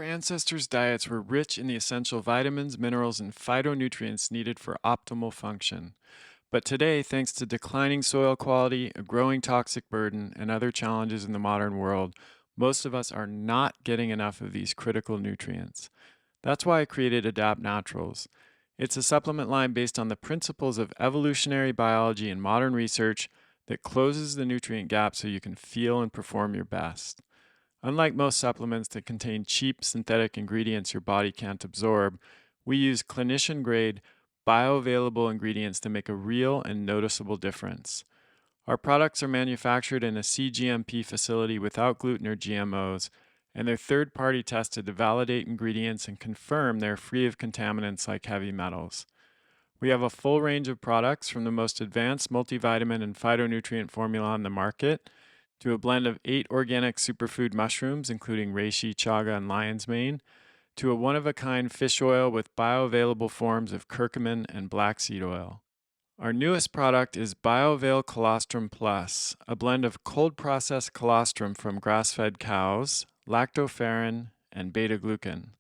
ancestors' diets were rich in the essential vitamins, minerals, and phytonutrients needed for optimal function. But today, thanks to declining soil quality, a growing toxic burden, and other challenges in the modern world, most of us are not getting enough of these critical nutrients. That's why I created Adapt Naturals. It's a supplement line based on the principles of evolutionary biology and modern research that closes the nutrient gap so you can feel and perform your best. Unlike most supplements that contain cheap synthetic ingredients your body can't absorb, we use clinician grade, bioavailable ingredients to make a real and noticeable difference. Our products are manufactured in a CGMP facility without gluten or GMOs, and they're third party tested to validate ingredients and confirm they're free of contaminants like heavy metals. We have a full range of products from the most advanced multivitamin and phytonutrient formula on the market to a blend of 8 organic superfood mushrooms, including reishi, chaga, and lion's mane, to a one-of-a-kind fish oil with bioavailable forms of curcumin and black seed oil. Our newest product is BioVail Colostrum Plus, a blend of cold-processed colostrum from grass-fed cows, lactoferrin, and beta-glucan.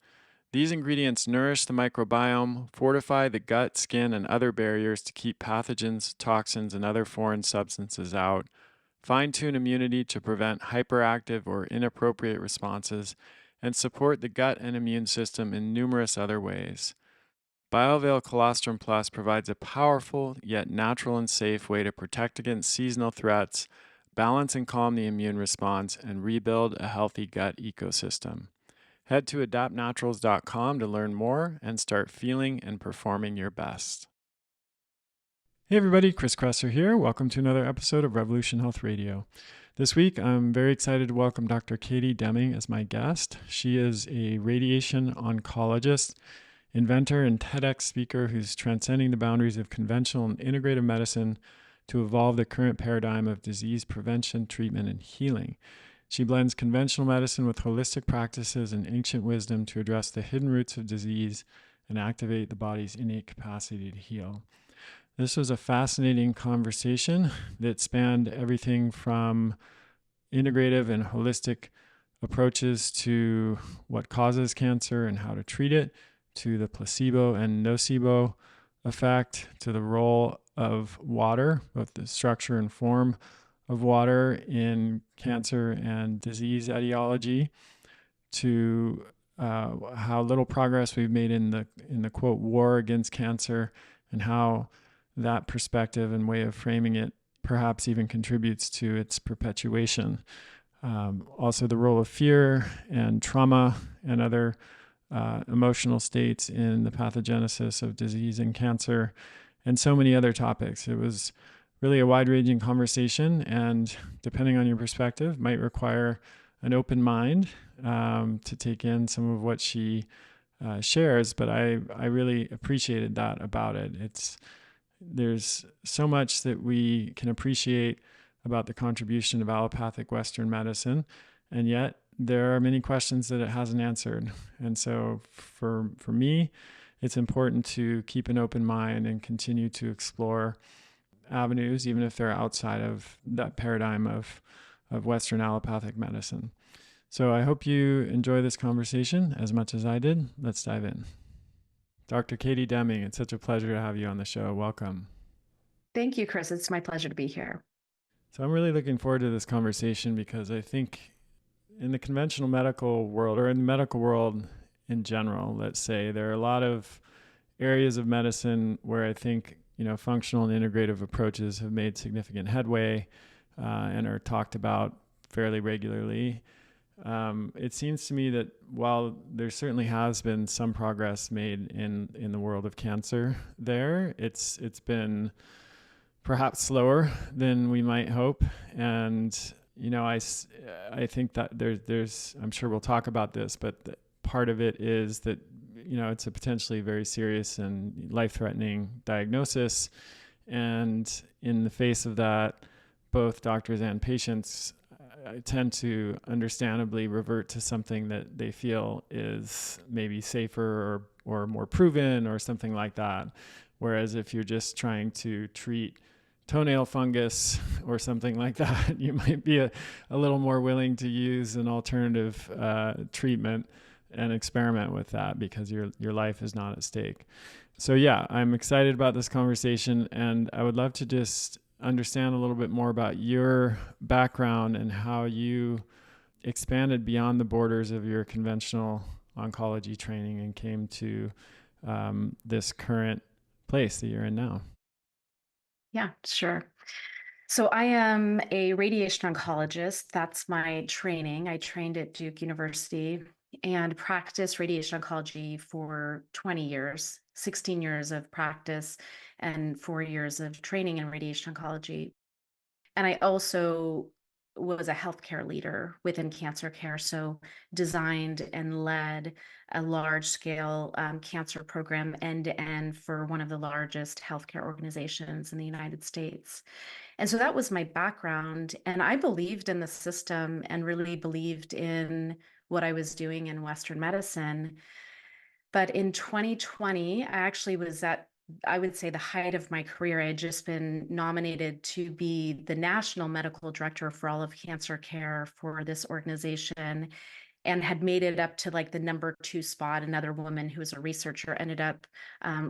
These ingredients nourish the microbiome, fortify the gut, skin, and other barriers to keep pathogens, toxins, and other foreign substances out, fine-tune immunity to prevent hyperactive or inappropriate responses, and support the gut and immune system in numerous other ways. BioVail Colostrum Plus provides a powerful yet natural and safe way to protect against seasonal threats, balance and calm the immune response, and rebuild a healthy gut ecosystem. Head to adaptnaturals.com to learn more and start feeling and performing your best. Hey everybody, Chris Kresser here. Welcome to another episode of Revolution Health Radio. This week, I'm very excited to welcome Dr. Katie Deming as my guest. She is a radiation oncologist, inventor, and TEDx speaker who's transcending the boundaries of conventional and integrative medicine to evolve the current paradigm of disease prevention, treatment, and healing. She blends conventional medicine with holistic practices and ancient wisdom to address the hidden roots of disease and activate the body's innate capacity to heal. This was a fascinating conversation that spanned everything from integrative and holistic approaches to what causes cancer and how to treat it, to the placebo and nocebo effect, to the role of water, both the structure and form of water in cancer and disease etiology, to how little progress we've made in the quote war against cancer, and how that perspective and way of framing it perhaps even contributes to its perpetuation. Also the role of fear and trauma and other emotional states in the pathogenesis of disease and cancer, and so many other topics. It was really a wide-ranging conversation, and depending on your perspective, might require an open mind to take in some of what she shares, but I really appreciated that about it. There's so much that we can appreciate about the contribution of allopathic Western medicine, and yet there are many questions that it hasn't answered. And so for me, it's important to keep an open mind and continue to explore avenues, even if they're outside of that paradigm of Western allopathic medicine. So I hope you enjoy this conversation as much as I did. Let's dive in. Dr. Katie Deming, it's such a pleasure to have you on the show. Welcome. Thank you, Chris. It's my pleasure to be here. So I'm really looking forward to this conversation because I think in the conventional medical world, or in the medical world in general, let's say, there are a lot of areas of medicine where I think, functional and integrative approaches have made significant headway and are talked about fairly regularly. It seems to me that while there certainly has been some progress made in the world of cancer there, it's been perhaps slower than we might hope. And, I think that there's, I'm sure we'll talk about this, but part of it is that, it's a potentially very serious and life-threatening diagnosis. And in the face of that, both doctors and patients tend to understandably revert to something that they feel is maybe safer or more proven or something like that. Whereas if you're just trying to treat toenail fungus or something like that, you might be a little more willing to use an alternative treatment and experiment with that because your life is not at stake. So yeah, I'm excited about this conversation, and I would love to just understand a little bit more about your background and how you expanded beyond the borders of your conventional oncology training and came to this current place that you're in now. Yeah, sure. So I am a radiation oncologist. That's my training. I trained at Duke University and practiced radiation oncology for 20 years, 16 years of practice and 4 years of training in radiation oncology. And I also was a healthcare leader within cancer care. So designed and led a large scale cancer program end to end for one of the largest healthcare organizations in the United States. And so that was my background. And I believed in the system and really believed in what I was doing in Western medicine. But in 2020, I actually was at, I would say, the height of my career. I had just been nominated to be the national medical director for all of cancer care for this organization and had made it up to like the number two spot. Another woman who was a researcher ended up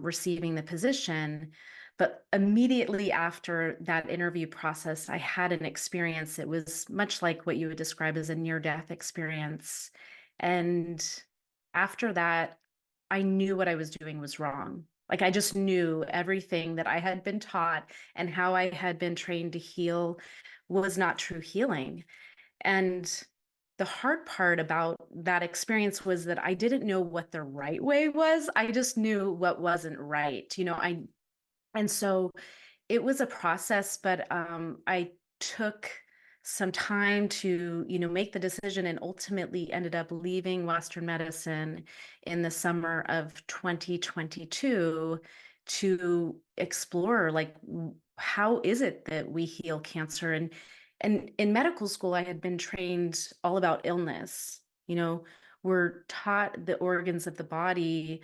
receiving the position. But immediately after that interview process, I had an experience that was much like what you would describe as a near-death experience. And after that, I knew what I was doing was wrong. Like I just knew everything that I had been taught and how I had been trained to heal was not true healing. And the hard part about that experience was that I didn't know what the right way was. I just knew what wasn't right. And so it was a process, but I took some time to, make the decision and ultimately ended up leaving Western medicine in the summer of 2022 to explore like how is it that we heal cancer? And in medical school, I had been trained all about illness. We're taught the organs of the body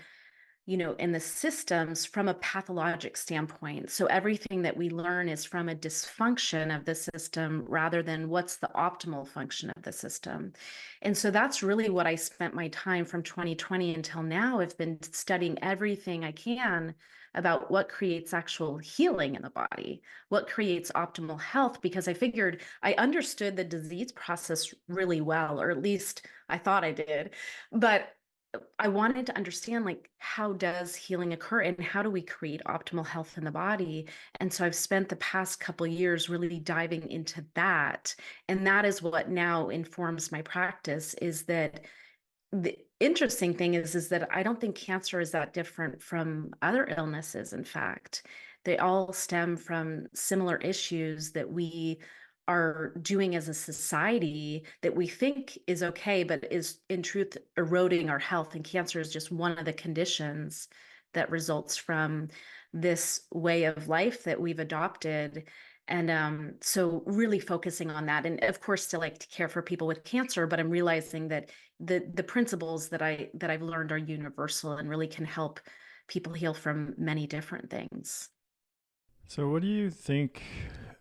in the systems from a pathologic standpoint. So everything that we learn is from a dysfunction of the system rather than what's the optimal function of the system. And so that's really what I spent my time from 2020 until now. I've been studying everything I can about what creates actual healing in the body, what creates optimal health, because I figured I understood the disease process really well, or at least I thought I did. But I wanted to understand like how does healing occur and how do we create optimal health in the body? And so I've spent the past couple years really diving into that. And that is what now informs my practice is that the interesting thing is that I don't think cancer is that different from other illnesses. In fact, they all stem from similar issues that we are doing as a society that we think is okay, but is in truth eroding our health. And cancer is just one of the conditions that results from this way of life that we've adopted. And so really focusing on that. And of course, still like to care for people with cancer, but I'm realizing that the principles that I've learned are universal and really can help people heal from many different things. So, what do you think,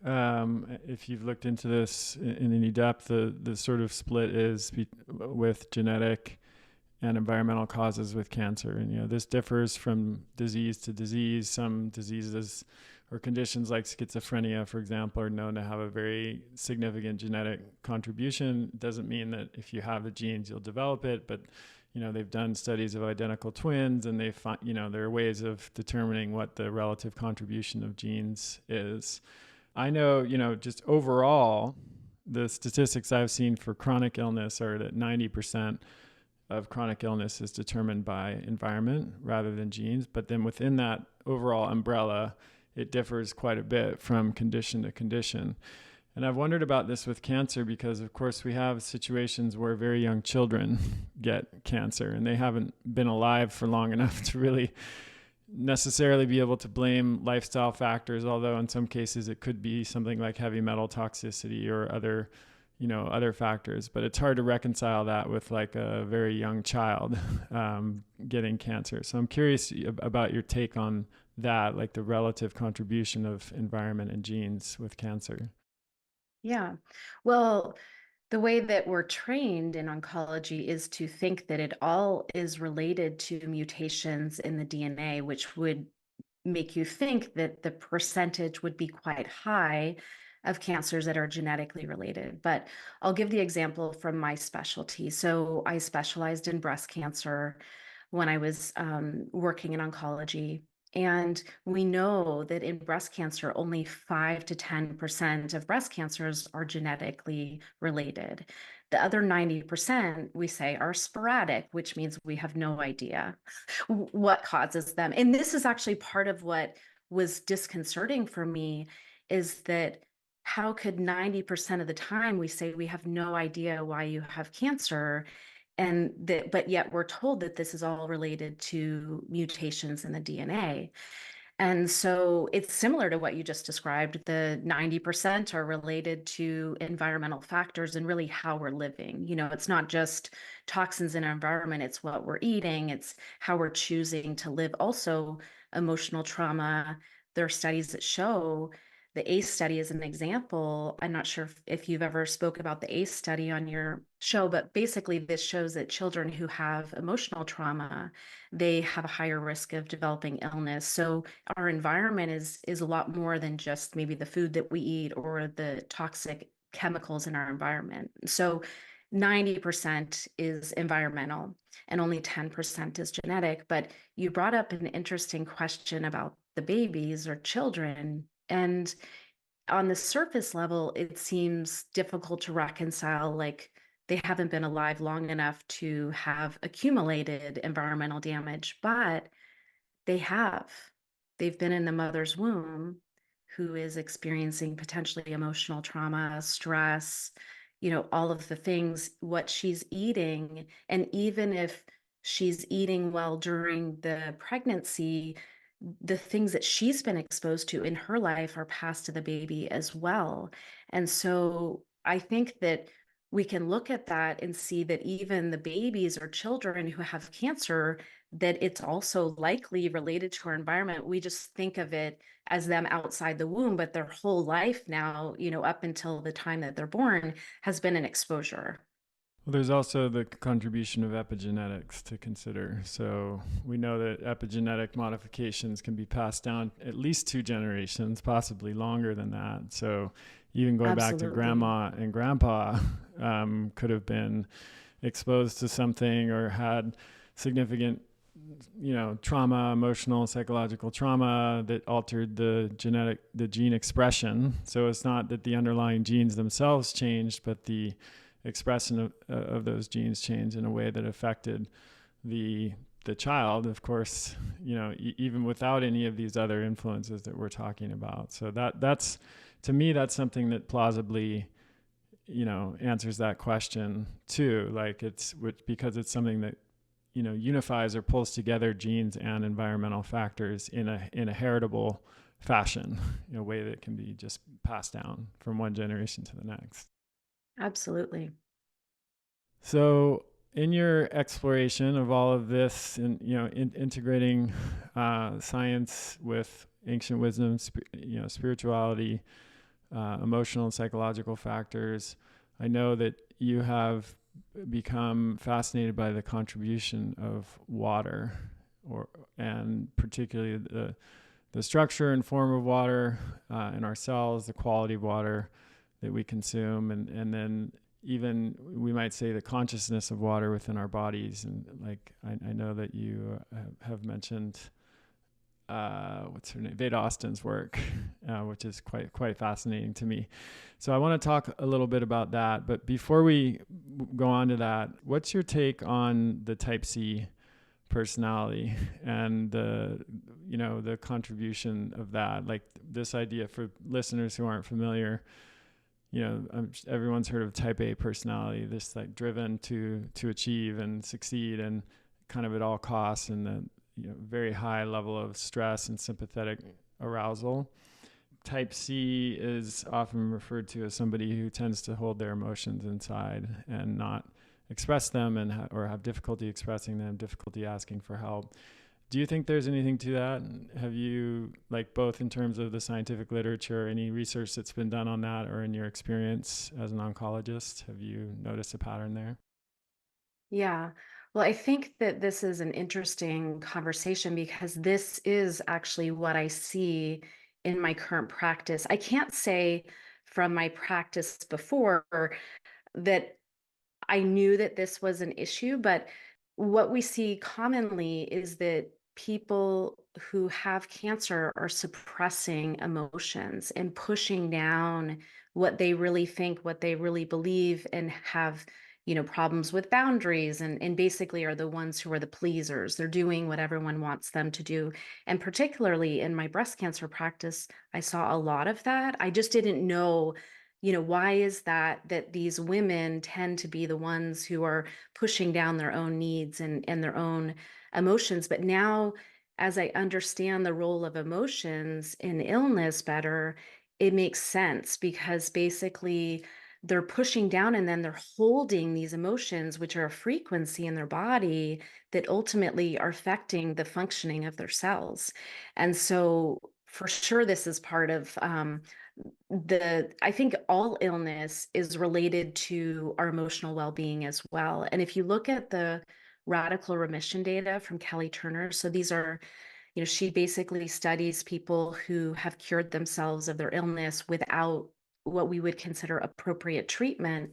if you've looked into this in any depth, the sort of split is with genetic and environmental causes with cancer? And, this differs from disease to disease. Some diseases or conditions like schizophrenia, for example, are known to have a very significant genetic contribution. It doesn't mean that if you have the genes, you'll develop it, but they've done studies of identical twins, and they find, there are ways of determining what the relative contribution of genes is. I know, just overall, the statistics I've seen for chronic illness are that 90% of chronic illness is determined by environment rather than genes. But then within that overall umbrella, it differs quite a bit from condition to condition. And I've wondered about this with cancer because, of course, we have situations where very young children get cancer and they haven't been alive for long enough to really necessarily be able to blame lifestyle factors, although in some cases it could be something like heavy metal toxicity or other factors. But it's hard to reconcile that with like a very young child getting cancer. So I'm curious about your take on that, like the relative contribution of environment and genes with cancer. Yeah. Well, The way that we're trained in oncology is to think that it all is related to mutations in the DNA, which would make you think that the percentage would be quite high of cancers that are genetically related. But I'll give the example from my specialty. So I specialized in breast cancer when I was working in oncology. And we know that in breast cancer, only 5 to 10% of breast cancers are genetically related. The other 90%, we say, are sporadic, which means we have no idea what causes them. And this is actually part of what was disconcerting for me, is that how could 90% of the time we say we have no idea why you have cancer, and that, but yet we're told that this is all related to mutations in the DNA. And so it's similar to what you just described. The 90% are related to environmental factors and really how we're living. It's not just toxins in our environment, it's what we're eating, it's how we're choosing to live. Also, emotional trauma. There are studies that show, the ACE study is an example. I'm not sure if you've ever spoke about the ACE study on your show, but basically this shows that children who have emotional trauma, they have a higher risk of developing illness. So our environment is a lot more than just maybe the food that we eat or the toxic chemicals in our environment. So 90% is environmental and only 10% is genetic. But you brought up an interesting question about the babies or children. And on the surface level, it seems difficult to reconcile, like they haven't been alive long enough to have accumulated environmental damage, but they have. They've been in the mother's womb, who is experiencing potentially emotional trauma, stress, all of the things, what she's eating. And even if she's eating well during the pregnancy, the things that she's been exposed to in her life are passed to the baby as well. And so I think that we can look at that and see that even the babies or children who have cancer, that it's also likely related to our environment. We just think of it as them outside the womb, but their whole life now, up until the time that they're born, has been an exposure. Well, there's also the contribution of epigenetics to consider. So we know that epigenetic modifications can be passed down at least 2 generations, possibly longer than that. So even going back to Absolutely. grandma and grandpa could have been exposed to something or had significant trauma, emotional, psychological trauma that altered the gene expression. So it's not that the underlying genes themselves changed, but the expression of those genes changed in a way that affected the child, of course, even without any of these other influences that we're talking about. So that's to me, that's something that plausibly answers that question too. Like because it's something that unifies or pulls together genes and environmental factors in a heritable fashion, in a way that can be just passed down from one generation to the next. Absolutely. So, in your exploration of all of this, and integrating science with ancient wisdom, spirituality, emotional and psychological factors, I know that you have become fascinated by the contribution of water, and particularly the structure and form of water in our cells, the quality of water that we consume, and then even we might say the consciousness of water within our bodies. And like I know that you have mentioned what's her name, Veda Austin's work, which is quite fascinating to me. So I want to talk a little bit about that. But before we go on to that, what's your take on the Type C personality and the contribution of that? Like this idea, for listeners who aren't familiar, everyone's heard of Type A personality, this like driven to achieve and succeed and kind of at all costs, and the very high level of stress and sympathetic arousal. Type C is often referred to as somebody who tends to hold their emotions inside and not express them, or have difficulty expressing them, difficulty asking for help. Do you think there's anything to that? Have you, like, both in terms of the scientific literature, any research that's been done on that, or in your experience as an oncologist, have you noticed a pattern there? Yeah. Well, I think that this is an interesting conversation because this is actually what I see in my current practice. I can't say from my practice before that I knew that this was an issue, but what we see commonly is that people who have cancer are suppressing emotions and pushing down what they really think, what they really believe, and have, problems with boundaries and basically are the ones who are the pleasers. They're doing what everyone wants them to do. And particularly in my breast cancer practice, I saw a lot of that. I just didn't know, why is that these women tend to be the ones who are pushing down their own needs and their own emotions. But now, as I understand the role of emotions in illness better, it makes sense because basically they're pushing down and then they're holding these emotions, which are a frequency in their body that ultimately are affecting the functioning of their cells. And so, for sure, this is part of I think all illness is related to our emotional well-being as well. And if you look at the radical remission data from Kelly Turner, so these are, she basically studies people who have cured themselves of their illness without what we would consider appropriate treatment.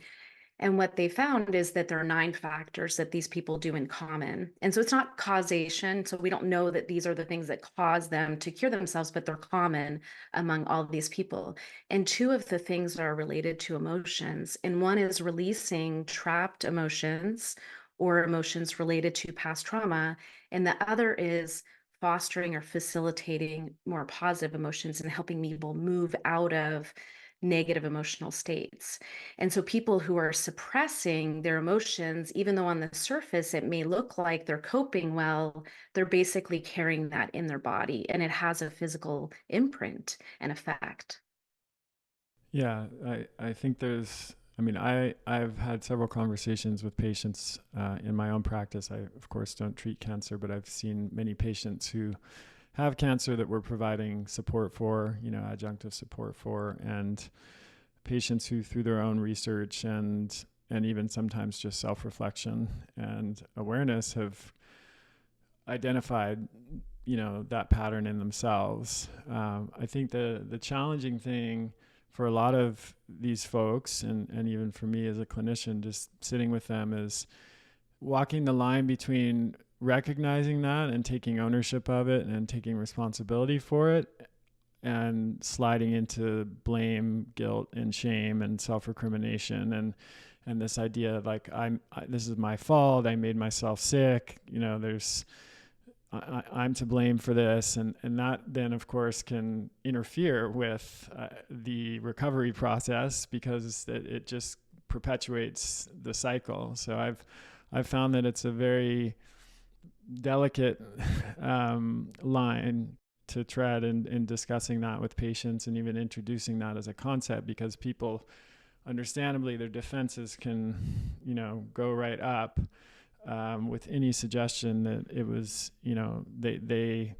And what they found is that there are 9 factors that these people do in common. And so it's not causation. So we don't know that these are the things that cause them to cure themselves, but they're common among all of these people. And 2 of the things are related to emotions. And one is releasing trapped emotions or emotions related to past trauma. And the other is fostering or facilitating more positive emotions and helping people move out of negative emotional states. And so people who are suppressing their emotions, even though on the surface it may look like they're coping well, they're basically carrying that in their body and it has a physical imprint and effect. Yeah, I think there's, I mean, I've had several conversations with patients in my own practice. I, of course, don't treat cancer, but I've seen many patients who have cancer that we're providing support for, adjunctive support for, and patients who, through their own research and even sometimes just self-reflection and awareness, have identified, that pattern in themselves. I think the challenging thing for a lot of these folks, and even for me as a clinician, just sitting with them, is walking the line between recognizing that and taking ownership of it and taking responsibility for it, and sliding into blame, guilt, and shame and self-recrimination, and this idea of, like, this is my fault. I made myself sick. I'm to blame for this, and that then, of course, can interfere with the recovery process because it just perpetuates the cycle. So I've found that it's a very delicate line to tread in discussing that with patients and even introducing that as a concept, because people, understandably, their defenses can, go right up with any suggestion that it was, they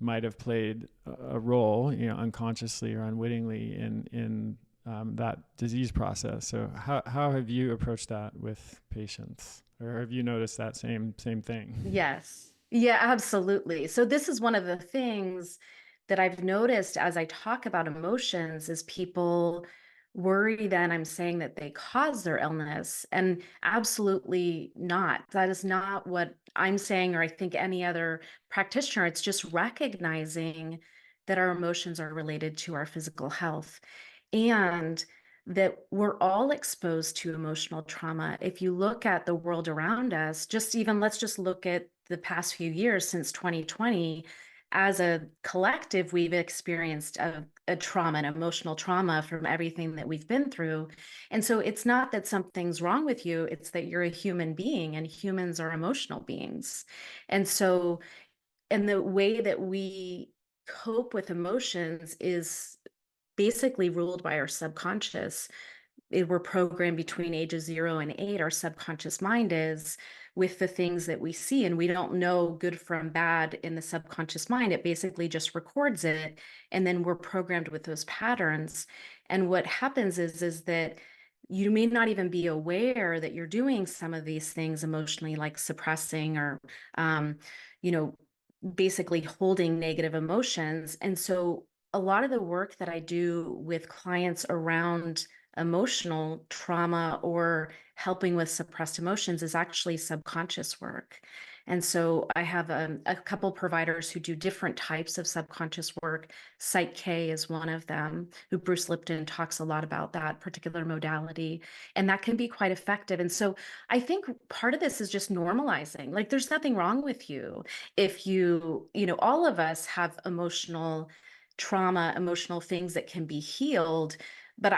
might have played a role, unconsciously or unwittingly in that disease process. So how have you approached that with patients, or have you noticed that same thing? Yes. Yeah, absolutely. So this is one of the things that I've noticed as I talk about emotions is people worry that I'm saying that they cause their illness, and absolutely not. That is not what I'm saying or I think any other practitioner. It's just recognizing that our emotions are related to our physical health and that we're all exposed to emotional trauma. If you look at the world around us, let's just look at the past few years since 2020. As a collective, we've experienced a trauma, an emotional trauma from everything that we've been through. And so it's not that something's wrong with you, it's that you're a human being and humans are emotional beings. And so, and the way that we cope with emotions is basically ruled by our subconscious. we're programmed between ages 0 and 8, our subconscious mind is, with the things that we see, and we don't know good from bad in the subconscious mind. It basically just records it, and then we're programmed with those patterns. And what happens is that you may not even be aware that you're doing some of these things emotionally, like suppressing or, um, you know, basically holding negative emotions. And so a lot of the work that I do with clients around emotional trauma or helping with suppressed emotions is actually subconscious work. And so I have a couple providers who do different types of subconscious work. Psych K is one of them, who Bruce Lipton talks a lot about that particular modality. And that can be quite effective. And so I think part of this is just normalizing. Like, there's nothing wrong with you if all of us have emotional trauma, emotional things that can be healed. But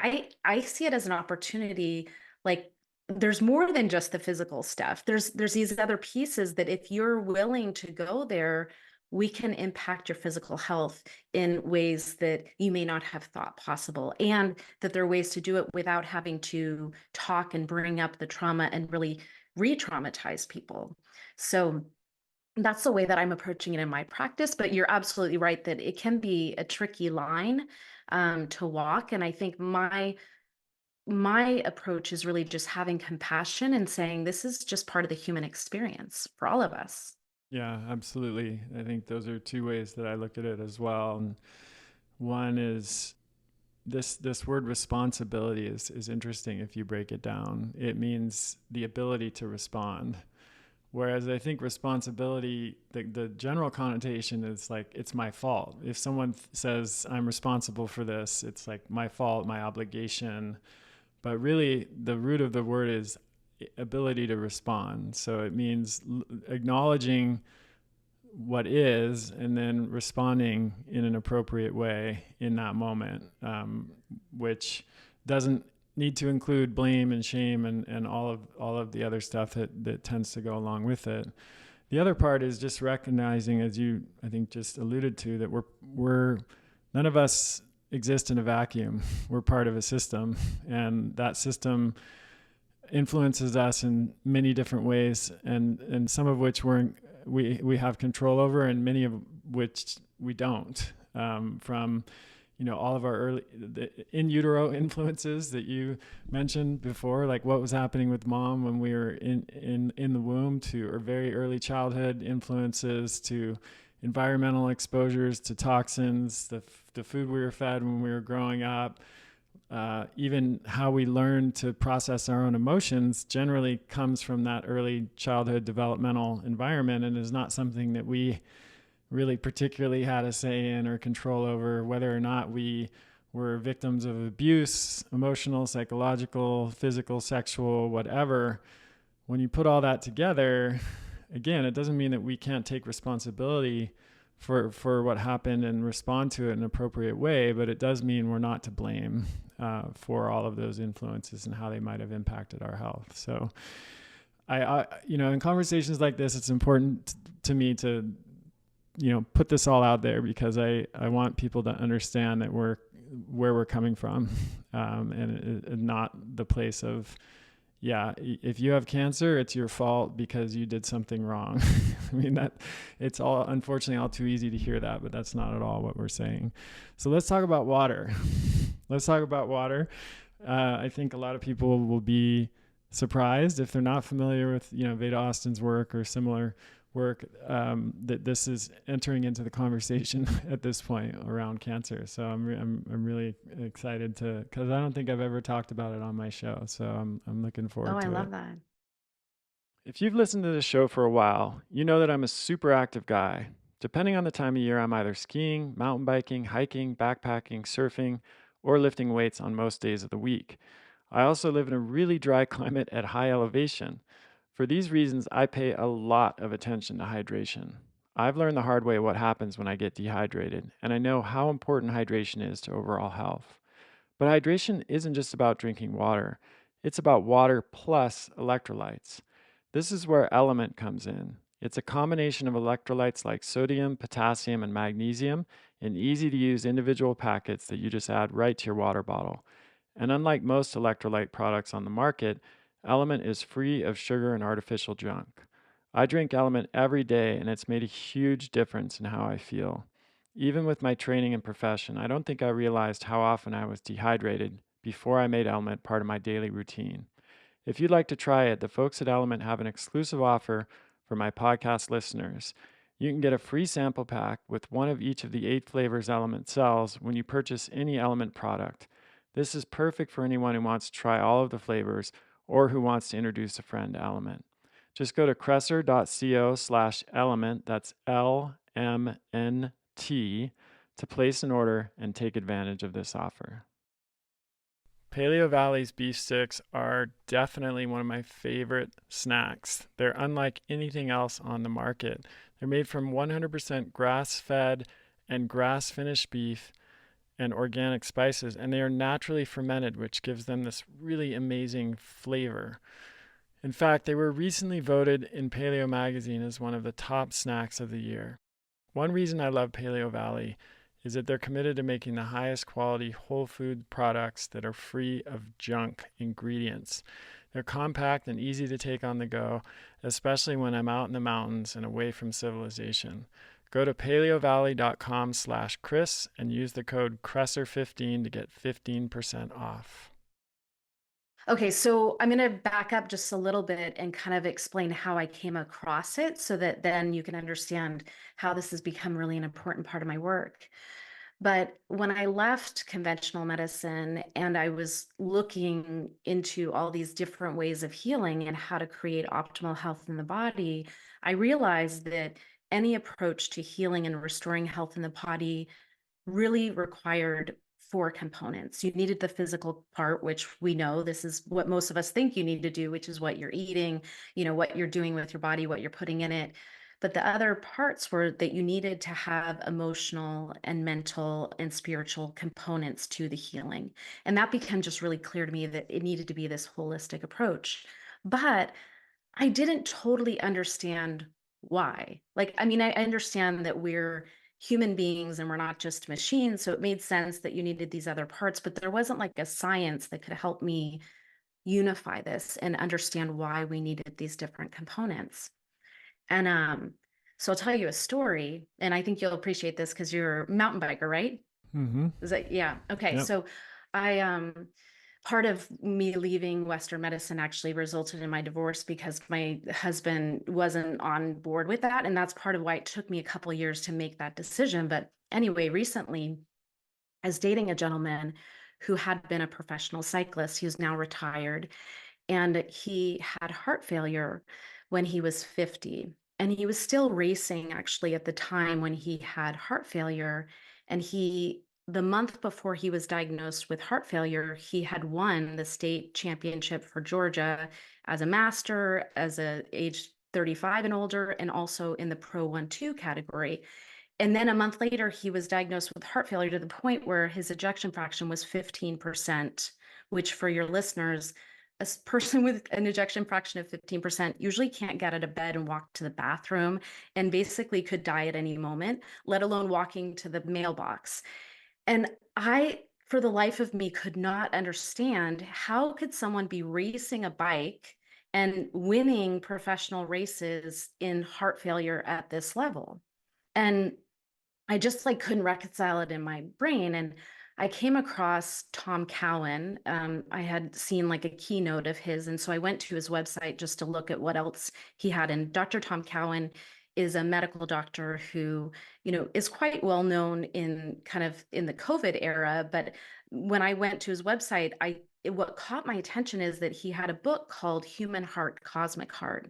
I see it as an opportunity. Like, there's more than just the physical stuff. There's these other pieces that if you're willing to go there, we can impact your physical health in ways that you may not have thought possible, and that there are ways to do it without having to talk and bring up the trauma and really re-traumatize people. So that's the way that I'm approaching it in my practice. But you're absolutely right that it can be a tricky line to walk. And I think my approach is really just having compassion and saying this is just part of the human experience for all of us. Yeah, absolutely. I think those are two ways that I look at it as well. And one is this word responsibility is interesting if you break it down. It means the ability to respond. Whereas I think responsibility, the general connotation is like, it's my fault. If someone says I'm responsible for this, it's like my fault, my obligation. But really, the root of the word is ability to respond. So it means acknowledging what is and then responding in an appropriate way in that moment, which doesn't need to include blame and shame and all of the other stuff that tends to go along with it. The other part is just recognizing, as you I think just alluded to, that we're none of us exist in a vacuum. We're part of a system, and that system influences us in many different ways, and some of which we have control over, and many of which we don't. From all of our early in utero influences that you mentioned before, like what was happening with mom when we were in the womb, to our very early childhood influences, to environmental exposures, to toxins, the food we were fed when we were growing up. Even how we learn to process our own emotions generally comes from that early childhood developmental environment, and is not something that we really particularly had a say in or control over. Whether or not we were victims of abuse, emotional, psychological, physical, sexual, whatever, when you put all that together, again, it doesn't mean that we can't take responsibility for what happened and respond to it in an appropriate way, but it does mean we're not to blame for all of those influences and how they might have impacted our health. So I in conversations like this, it's important to me to put this all out there, because I want people to understand that where we're coming from, and not the place of, if you have cancer, it's your fault because you did something wrong. I mean, that it's all, unfortunately, all too easy to hear that, but that's not at all what we're saying. So let's talk about water. Let's talk about water. I think a lot of people will be surprised if they're not familiar with, Veda Austin's work or similar work, that this is entering into the conversation at this point around cancer. So I'm really excited because I don't think I've ever talked about it on my show. So I'm looking forward Oh, I to love it. that. If you've listened to this show for a while, you know that I'm a super active guy. Depending on the time of year, I'm either skiing, mountain biking, hiking, backpacking, surfing, or lifting weights on most days of the week. I also live in a really dry climate at high elevation. For these reasons, I pay a lot of attention to hydration. I've learned the hard way what happens when I get dehydrated, and I know how important hydration is to overall health. But hydration isn't just about drinking water, it's about water plus electrolytes. This is where Element comes in. It's a combination of electrolytes like sodium, potassium, and magnesium in easy to use individual packets that you just add right to your water bottle. And unlike most electrolyte products on the market, Element is free of sugar and artificial junk. I drink Element every day, and it's made a huge difference in how I feel. Even with my training and profession, I don't think I realized how often I was dehydrated before I made Element part of my daily routine. If you'd like to try it, the folks at Element have an exclusive offer for my podcast listeners. You can get a free sample pack with one of each of the 8 flavors Element sells when you purchase any Element product. This is perfect for anyone who wants to try all of the flavors or who wants to introduce a friend to Element. Just go to kresser.co/element, that's LMNT, to place an order and take advantage of this offer. Paleo Valley's beef sticks are definitely one of my favorite snacks. They're unlike anything else on the market. They're made from 100% grass fed and grass finished beef and organic spices, and they are naturally fermented, which gives them this really amazing flavor. In fact, they were recently voted in Paleo Magazine as one of the top snacks of the year. One reason I love Paleo Valley is that they're committed to making the highest quality whole food products that are free of junk ingredients. They're compact and easy to take on the go, especially when I'm out in the mountains and away from civilization. Go to paleovalley.com/Chris and use the code Kresser15 to get 15% off. Okay, so I'm going to back up just a little bit and kind of explain how I came across it so that then you can understand how this has become really an important part of my work. But when I left conventional medicine and I was looking into all these different ways of healing and how to create optimal health in the body, I realized that any approach to healing and restoring health in the body really required 4 components. You needed the physical part, which we know this is what most of us think you need to do, which is what you're eating, what you're doing with your body, what you're putting in it. But the other parts were that you needed to have emotional and mental and spiritual components to the healing. And that became just really clear to me that it needed to be this holistic approach. But I didn't totally understand why. Like, I mean, I understand that we're human beings and we're not just machines. So it made sense that you needed these other parts, but there wasn't like a science that could help me unify this and understand why we needed these different components. And so I'll tell you a story, and I think you'll appreciate this because you're a mountain biker, right? Mm-hmm. Is that, yeah. Okay. Yep. So I part of me leaving Western medicine actually resulted in my divorce because my husband wasn't on board with that. And that's part of why it took me a couple of years to make that decision. But anyway, recently I was dating a gentleman who had been a professional cyclist. He was now retired, and he had heart failure when he was 50. And he was still racing actually at the time when he had heart failure. And the month before he was diagnosed with heart failure, he had won the state championship for Georgia as a master, as a age 35 and older, and also in the Pro 1-2 category. And then a month later, he was diagnosed with heart failure to the point where his ejection fraction was 15%, which for your listeners, a person with an ejection fraction of 15% usually can't get out of bed and walk to the bathroom and basically could die at any moment, let alone walking to the mailbox. And I, for the life of me, could not understand how could someone be racing a bike and winning professional races in heart failure at this level. And I just like couldn't reconcile it in my brain. And I came across Tom Cowan. I had seen like a keynote of his. And so I went to his website just to look at what else he had. And Dr. Tom Cowan is a medical doctor who, is quite well known in kind of in the COVID era. But when I went to his website, what caught my attention is that he had a book called Human Heart, Cosmic Heart.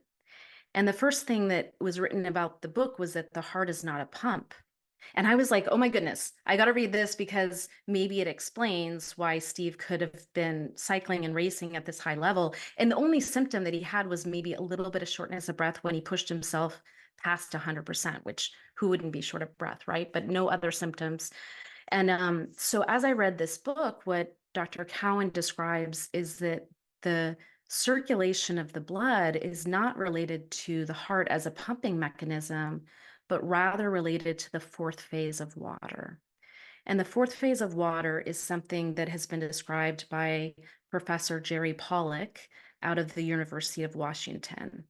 And the first thing that was written about the book was that the heart is not a pump. And I was like, oh my goodness, I got to read this because maybe it explains why Steve could have been cycling and racing at this high level. And the only symptom that he had was maybe a little bit of shortness of breath when he pushed himself past 100%, which who wouldn't be short of breath, right? But no other symptoms. And so as I read this book, what Dr. Cowan describes is that the circulation of the blood is not related to the heart as a pumping mechanism, but rather related to the fourth phase of water. And the fourth phase of water is something that has been described by Professor Jerry Pollack out of the University of Washington.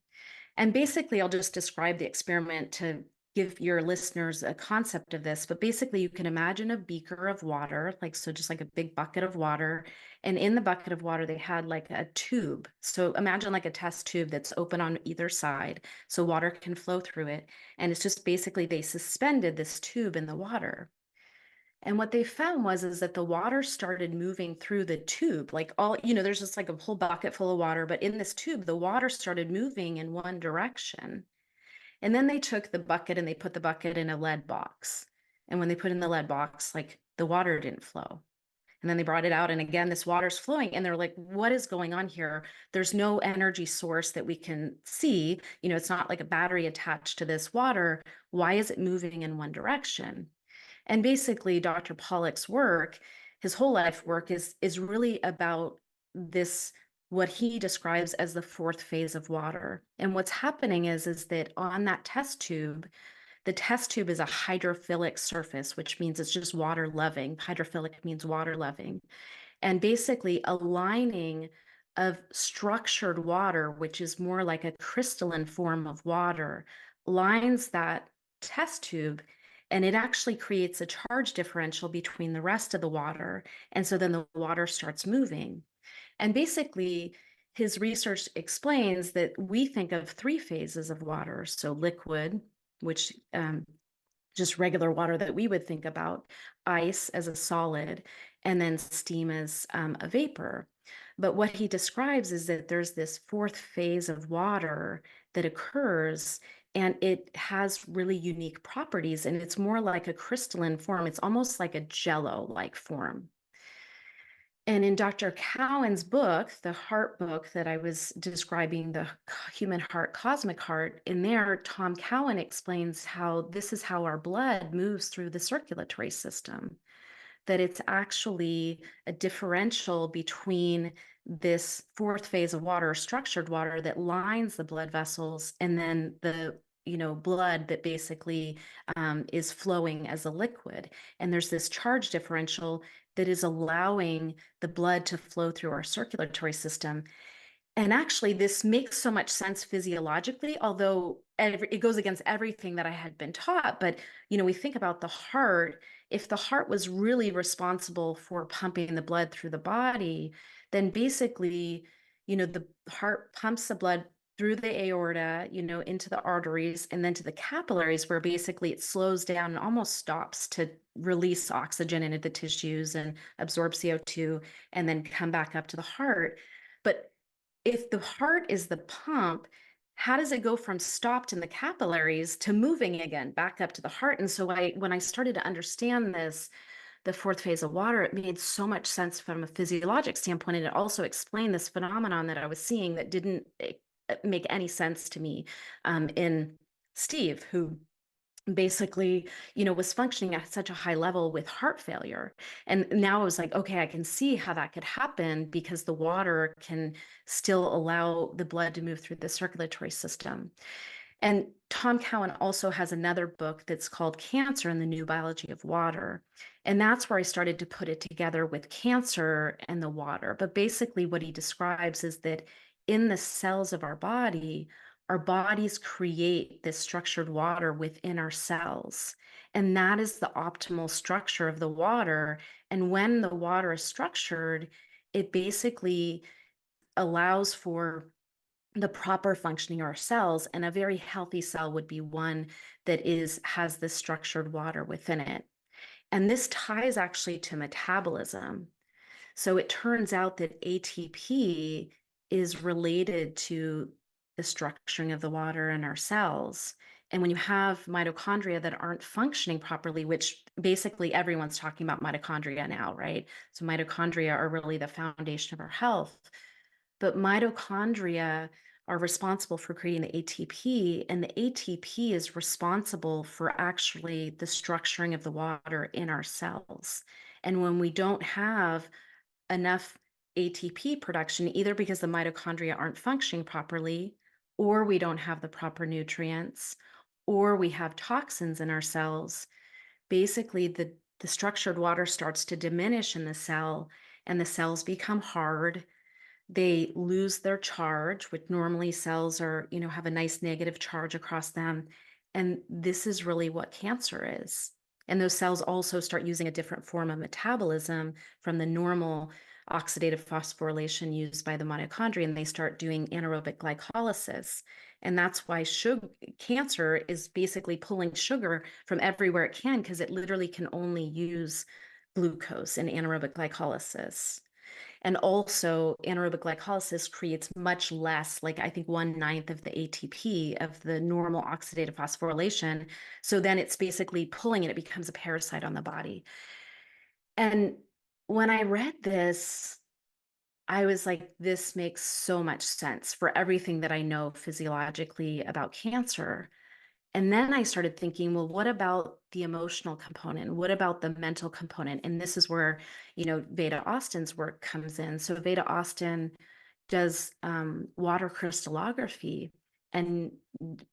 And basically, I'll just describe the experiment to give your listeners a concept of this. But basically, you can imagine a beaker of water, like so, just like a big bucket of water. And in the bucket of water, they had like a tube. So imagine like a test tube that's open on either side so water can flow through it. And it's just basically they suspended this tube in the water. And what they found was is that the water started moving through the tube, like there's just like a whole bucket full of water, but in this tube, the water started moving in one direction. And then they took the bucket and they put the bucket in a lead box. And when they put in the lead box, like the water didn't flow. And then they brought it out, and again, this water's flowing. And they're like, what is going on here? There's no energy source that we can see. It's not like a battery attached to this water. Why is it moving in one direction? And basically, Dr. Pollack's work, his whole life work is really about this, what he describes as the fourth phase of water. And what's happening is that on that test tube, the test tube is a hydrophilic surface, which means it's just water loving. Hydrophilic means water loving. And basically, a lining of structured water, which is more like a crystalline form of water, lines that test tube, and it actually creates a charge differential between the rest of the water. And so then the water starts moving. And basically, his research explains that we think of three phases of water. So liquid, which just regular water that we would think about, ice as a solid, and then steam as a vapor. But what he describes is that there's this fourth phase of water that occurs, and it has really unique properties, and it's more like a crystalline form. It's almost like a jello-like form. And in Dr. Cowan's book, the heart book that I was describing, the human heart, cosmic heart, in there, Tom Cowan explains how this is how our blood moves through the circulatory system, that it's actually a differential between this fourth phase of water, structured water that lines the blood vessels, and then the blood that basically is flowing as a liquid. And there's this charge differential that is allowing the blood to flow through our circulatory system. And actually, this makes so much sense physiologically, although it goes against everything that I had been taught. But, we think about the heart. If the heart was really responsible for pumping the blood through the body, then basically, the heart pumps the blood through the aorta, into the arteries and then to the capillaries, where basically it slows down and almost stops to release oxygen into the tissues and absorb CO2 and then come back up to the heart. But if the heart is the pump, how does it go from stopped in the capillaries to moving again back up to the heart? And so when I started to understand this, the fourth phase of water, it made so much sense from a physiologic standpoint. And it also explained this phenomenon that I was seeing that didn't make any sense to me in Steve, who basically, was functioning at such a high level with heart failure. And now I was like, okay, I can see how that could happen because the water can still allow the blood to move through the circulatory system. And Tom Cowan also has another book that's called Cancer and the New Biology of Water. And that's where I started to put it together with cancer and the water. But basically, what he describes is that in the cells of our bodies create this structured water within our cells. And that is the optimal structure of the water. And when the water is structured, it basically allows for the proper functioning of our cells. And a very healthy cell would be one that has this structured water within it. And this ties actually to metabolism. So it turns out that ATP is related to the structuring of the water in our cells. And when you have mitochondria that aren't functioning properly, which basically everyone's talking about mitochondria now, right? So mitochondria are really the foundation of our health. But mitochondria are responsible for creating the ATP, and the ATP is responsible for actually the structuring of the water in our cells. And when we don't have enough ATP production, either because the mitochondria aren't functioning properly, or we don't have the proper nutrients, or we have toxins in our cells, basically the structured water starts to diminish in the cell, and the cells become hard. They lose their charge, which normally cells are, have a nice negative charge across them. And this is really what cancer is. And those cells also start using a different form of metabolism from the normal oxidative phosphorylation used by the mitochondria, and they start doing anaerobic glycolysis. And that's why cancer is basically pulling sugar from everywhere it can, because it literally can only use glucose in anaerobic glycolysis. And also, anaerobic glycolysis creates much less, like I think 1/9 of the ATP of the normal oxidative phosphorylation. So then it's basically pulling it, it becomes a parasite on the body. And when I read this, I was like, this makes so much sense for everything that I know physiologically about cancer. And then I started thinking, well, what about the emotional component? What about the mental component? And this is where, Veda Austin's work comes in. So Veda Austin does water crystallography and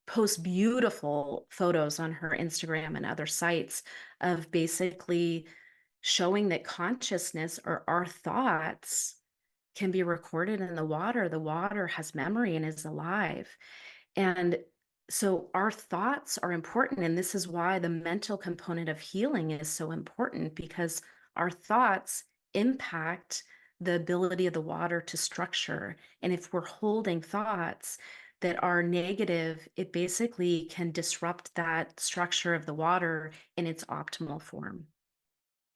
posts beautiful photos on her Instagram and other sites of basically showing that consciousness, or our thoughts, can be recorded in the water. The water has memory and is alive. And so our thoughts are important. And this is why the mental component of healing is so important, because our thoughts impact the ability of the water to structure. And if we're holding thoughts that are negative, it basically can disrupt that structure of the water in its optimal form.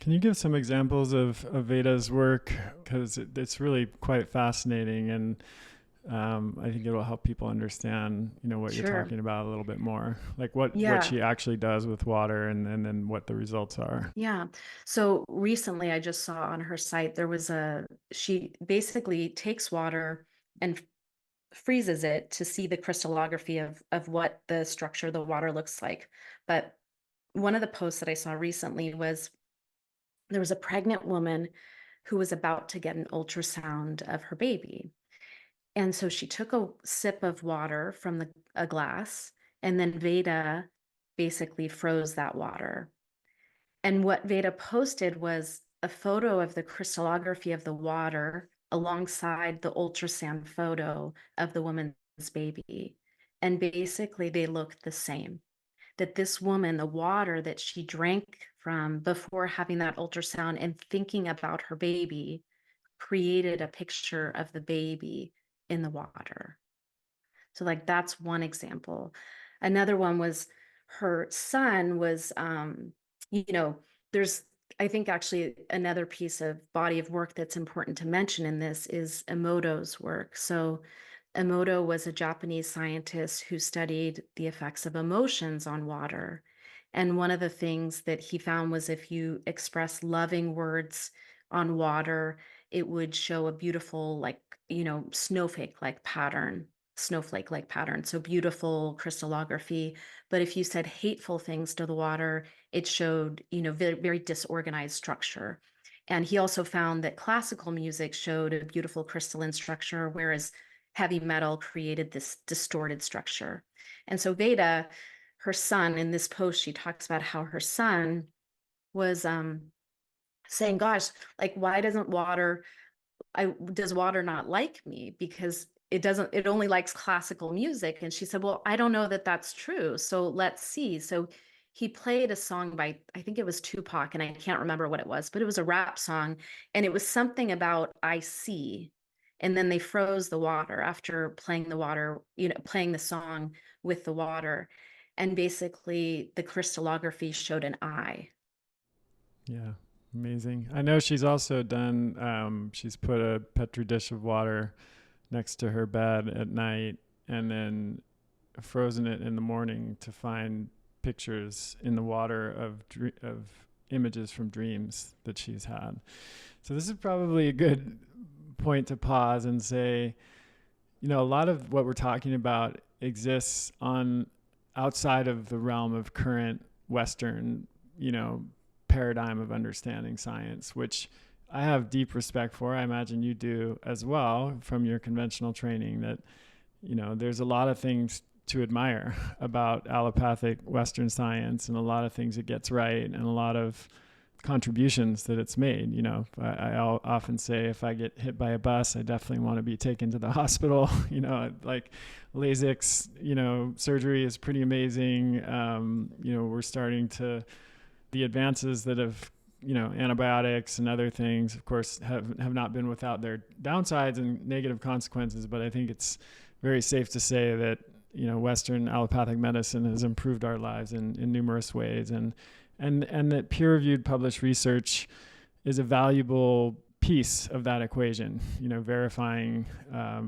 Can you give some examples of Veda's work? Because it's really quite fascinating, and I think it will help people understand, what you're Sure. talking about a little bit more, like what Yeah. she actually does with water, and then what the results are. Yeah. So recently I just saw on her site, she basically takes water and freezes it to see the crystallography of what the structure of the water looks like. But one of the posts that I saw recently was there was a pregnant woman who was about to get an ultrasound of her baby. And so she took a sip of water from a glass, and then Veda basically froze that water. And what Veda posted was a photo of the crystallography of the water alongside the ultrasound photo of the woman's baby. And basically, they looked the same. That this woman, the water that she drank from before having that ultrasound and thinking about her baby, created a picture of the baby in the water. So like that's one example. Another one was her son was you know, there's I think actually another piece of body of work that's important to mention in this is Emoto's work. So Emoto was a Japanese scientist who studied the effects of emotions on water. And one of the things that he found was if you express loving words on water, it would show a beautiful, like, snowflake like pattern. So beautiful crystallography. But if you said hateful things to the water, it showed, very, very disorganized structure. And he also found that classical music showed a beautiful crystalline structure, whereas heavy metal created this distorted structure. And so Veda, her son, in this post, she talks about how her son was saying, gosh, like, why does water not like me? Because it only likes classical music. And she said, well, I don't know that that's true. So let's see. So he played a song by, I think it was Tupac, and I can't remember what it was, but it was a rap song. And it was something about I see. And then they froze the water after playing the water, playing the song with the water. And basically the crystallography showed an eye. Yeah, amazing. I know she's also done. She's put a petri dish of water next to her bed at night, and then frozen it in the morning to find pictures in the water of images from dreams that she's had. So this is probably a good point to pause and say, a lot of what we're talking about exists on outside of the realm of current Western, paradigm of understanding science, which I have deep respect for. I imagine you do as well from your conventional training, that, there's a lot of things to admire about allopathic Western science, and a lot of things it gets right, and a lot of contributions that it's made. I often say if I get hit by a bus, I definitely want to be taken to the hospital. Like LASIK's, surgery is pretty amazing. We're starting to, the advances that have, antibiotics and other things, of course, have not been without their downsides and negative consequences. But I think it's very safe to say that, Western allopathic medicine has improved our lives in numerous ways. And that peer-reviewed published research is a valuable piece of that equation, verifying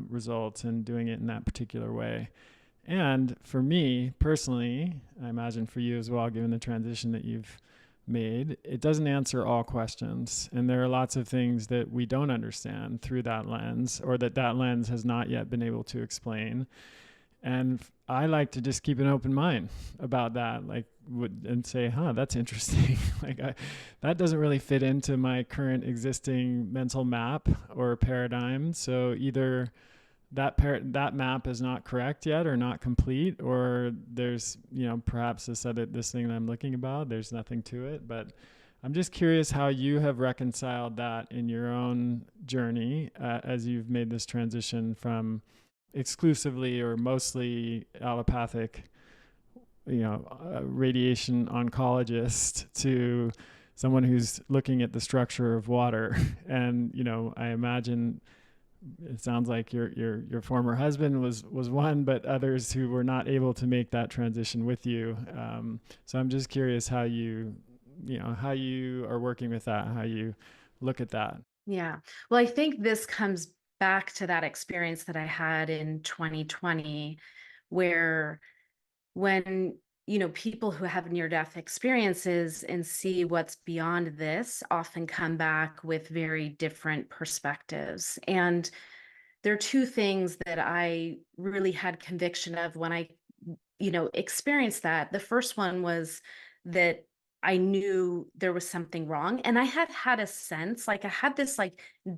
results and doing it in that particular way. And for me personally, I imagine for you as well, given the transition that you've made, it doesn't answer all questions. And there are lots of things that we don't understand through that lens, or that lens has not yet been able to explain. And I like to just keep an open mind about that, and say, that's interesting. That doesn't really fit into my current existing mental map or paradigm. So either that map is not correct yet, or not complete, or there's, perhaps this thing that I'm looking about, there's nothing to it. But I'm just curious how you have reconciled that in your own journey, as you've made this transition from exclusively or mostly allopathic, radiation oncologist, to someone who's looking at the structure of water. And, I imagine it sounds like your former husband was one, but others who were not able to make that transition with you. So I'm just curious how how you are working with that, how you look at that. Yeah. Well, I think this comes back to that experience that I had in 2020, where when, people who have near-death experiences and see what's beyond this often come back with very different perspectives. And there are two things that I really had conviction of when I, experienced that. The first one was that I knew there was something wrong. And I had a sense, I had this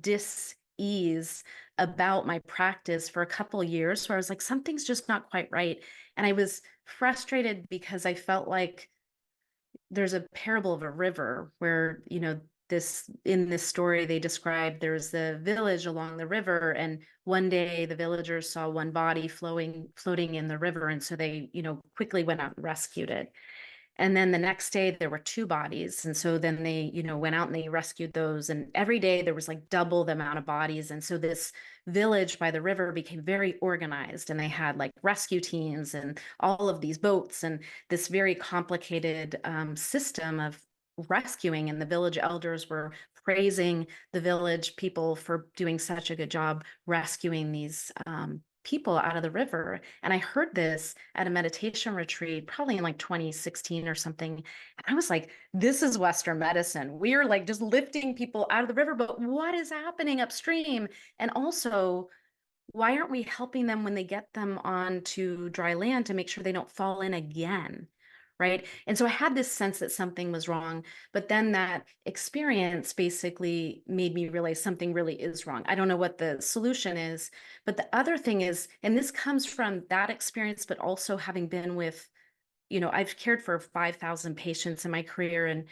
dis-ease about my practice for a couple of years, where I was like, something's just not quite right. And I was frustrated because I felt like there's a parable of a river where, in this story, they described there's a village along the river, and one day the villagers saw one body floating in the river. And so they, quickly went out and rescued it. And then the next day there were two bodies. And so then they, went out and they rescued those. And every day there was double the amount of bodies. And so this village by the river became very organized, and they had rescue teams and all of these boats and this very complicated system of rescuing. And the village elders were praising the village people for doing such a good job rescuing these people out of the river. And I heard this at a meditation retreat, probably in 2016 or something. And I was like, this is Western medicine. We are just lifting people out of the river, but what is happening upstream? And also, why aren't we helping them when they get them onto dry land to make sure they don't fall in again? Right. And so I had this sense that something was wrong, but then that experience basically made me realize something really is wrong. I don't know what the solution is, but the other thing is, and this comes from that experience, but also having been with, I've cared for 5,000 patients in my career, and,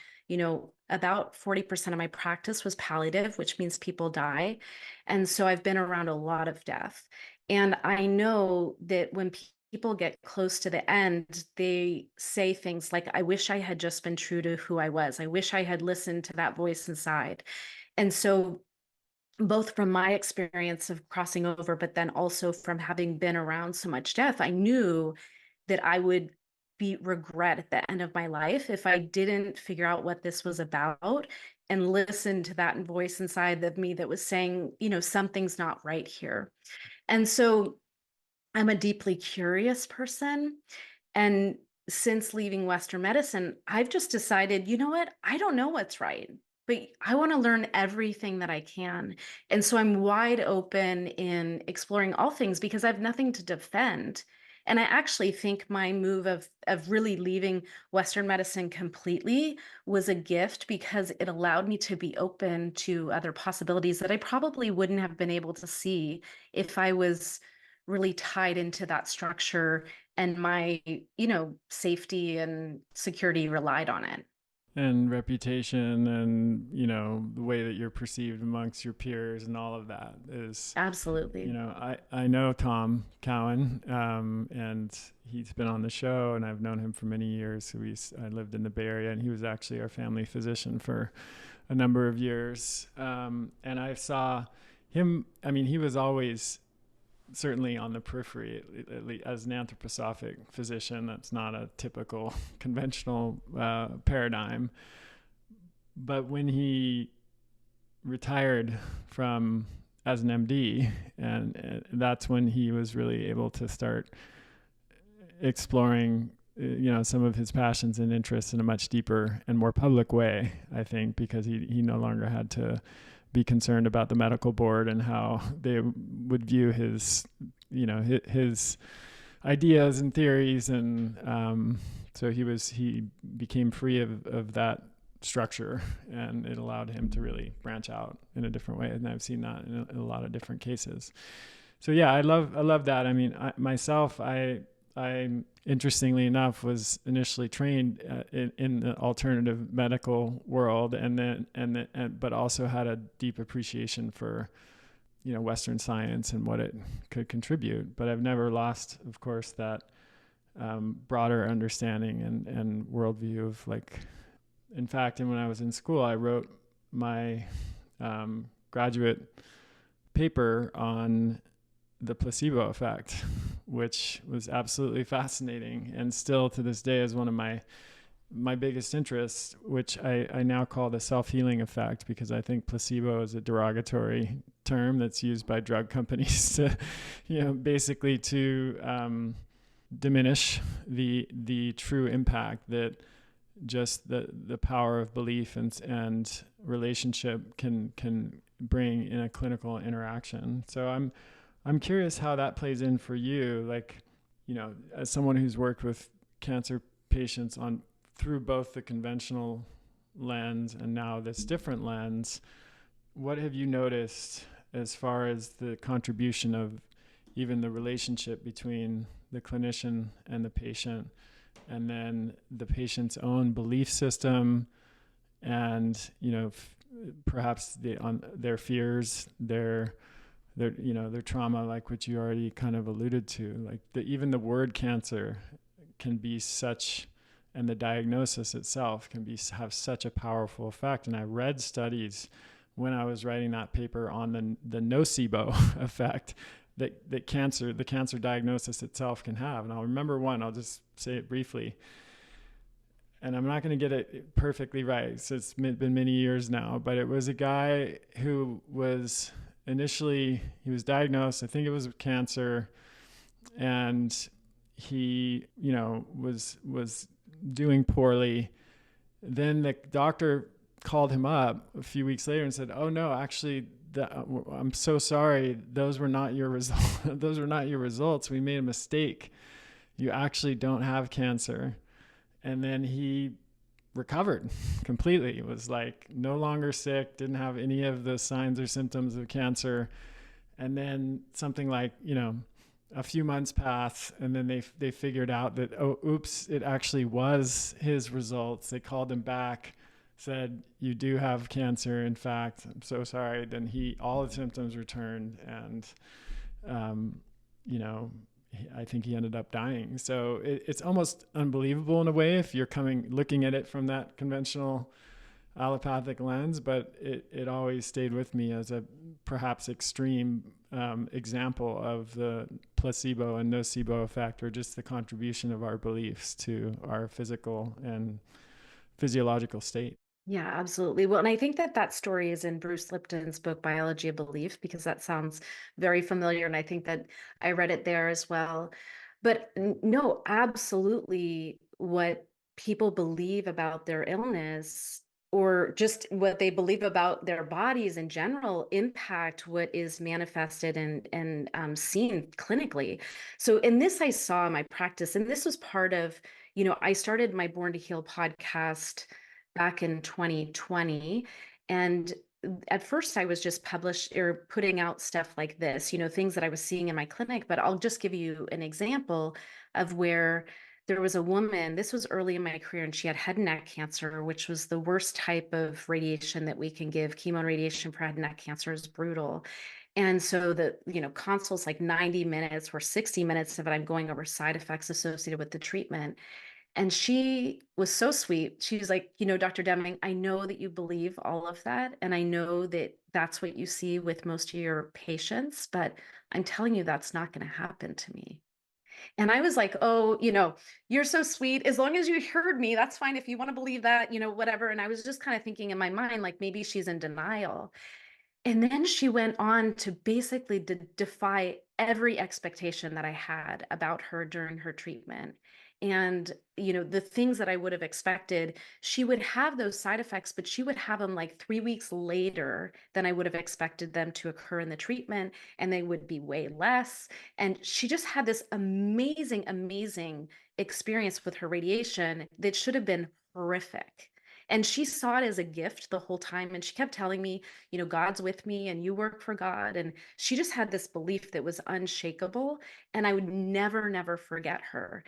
about 40% of my practice was palliative, which means people die. And so I've been around a lot of death. And I know that when people get close to the end, they say things like, I wish I had just been true to who I was. I wish I had listened to that voice inside. And so both from my experience of crossing over, but then also from having been around so much death, I knew that I would be regret at the end of my life if I didn't figure out what this was about and listen to that voice inside of me that was saying, something's not right here. And so I'm a deeply curious person. And since leaving Western medicine, I've just decided, you know what? I don't know what's right, but I want to learn everything that I can. And so I'm wide open in exploring all things because I have nothing to defend. And I actually think my move of really leaving Western medicine completely was a gift, because it allowed me to be open to other possibilities that I probably wouldn't have been able to see if I was really tied into that structure and my, safety and security relied on it. and reputation, and the way that you're perceived amongst your peers, and all of that is, Absolutely. I know Tom Cowan, and he's been on the show, and I've known him for many years. So I lived in the Bay Area, and he was actually our family physician for a number of years. And I saw him. I mean, he was always certainly on the periphery, at least as an anthroposophic physician. That's not a typical conventional paradigm. But when he retired from as an MD, and that's when he was really able to start exploring some of his passions and interests in a much deeper and more public way, I think, because he no longer had to be concerned about the medical board and how they would view his his ideas and theories. And so he became free of that structure, and it allowed him to really branch out in a different way. And I've seen that in a lot of different cases. So yeah, I love that. I mean, I interestingly enough was initially trained in the alternative medical world, but also had a deep appreciation for Western science and what it could contribute. But I've never lost, of course, that broader understanding and worldview of, like, in fact, and when I was in school, I wrote my graduate paper on the placebo effect, which was absolutely fascinating, and still to this day is one of my biggest interests, which I now call the self-healing effect, because I think placebo is a derogatory term that's used by drug companies to, basically to diminish the true impact that just the power of belief and relationship can bring in a clinical interaction. So I'm curious how that plays in for you, like, as someone who's worked with cancer patients on through both the conventional lens and now this different lens. What have you noticed as far as the contribution of even the relationship between the clinician and the patient, and then the patient's own belief system, and perhaps their fears, their trauma, like what you already kind of alluded to, like even the word cancer can be such, and the diagnosis itself can have such a powerful effect. And I read studies when I was writing that paper on the nocebo effect that the cancer diagnosis itself can have. And I'll remember one, I'll just say it briefly, and I'm not going to get it perfectly right, so it's been many years now, but it was a guy who was he was diagnosed, I think it was cancer, and he, was doing poorly. Then the doctor called him up a few weeks later and said, "Oh no, actually, I'm so sorry. Those were not your results. Those were not your results. We made a mistake. You actually don't have cancer." And then he recovered completely. It was like no longer sick, didn't have any of the signs or symptoms of cancer. And then something like, a few months pass, and then they figured out that, oh, oops, it actually was his results. They called him back, said, "You do have cancer. In fact, I'm so sorry." Then all the symptoms returned, and I think he ended up dying. So it's almost unbelievable in a way if you're looking at it from that conventional allopathic lens, but it always stayed with me as a perhaps extreme example of the placebo and nocebo effect, or just the contribution of our beliefs to our physical and physiological state. Yeah, absolutely. Well, and I think that story is in Bruce Lipton's book, Biology of Belief, because that sounds very familiar. And I think that I read it there as well. But no, absolutely, what people believe about their illness, or just what they believe about their bodies in general, impact what is manifested and seen clinically. So in this, I saw in my practice, and this was part of, I started my Born to Heal podcast back in 2020. And at first I was just published or putting out stuff like this, things that I was seeing in my clinic. But I'll just give you an example of where there was a woman, this was early in my career, and she had head and neck cancer, which was the worst type of radiation that we can give. Chemo and radiation for head and neck cancer is brutal. And so the, consults like 90 minutes or 60 minutes of it, I'm going over side effects associated with the treatment. And she was so sweet. She was like, Dr. Deming, I know that you believe all of that. And I know that that's what you see with most of your patients, but I'm telling you, that's not going to happen to me. And I was like, oh, you're so sweet. As long as you heard me, that's fine. If you want to believe that, whatever. And I was just kind of thinking in my mind, like maybe she's in denial. And then she went on to basically defy every expectation that I had about her during her treatment. And, the things that I would have expected, she would have those side effects, but she would have them like 3 weeks later than I would have expected them to occur in the treatment. And they would be way less. And she just had this amazing, amazing experience with her radiation that should have been horrific. And she saw it as a gift the whole time. And she kept telling me, God's with me and you work for God. And she just had this belief that was unshakable. And I would never, never forget her.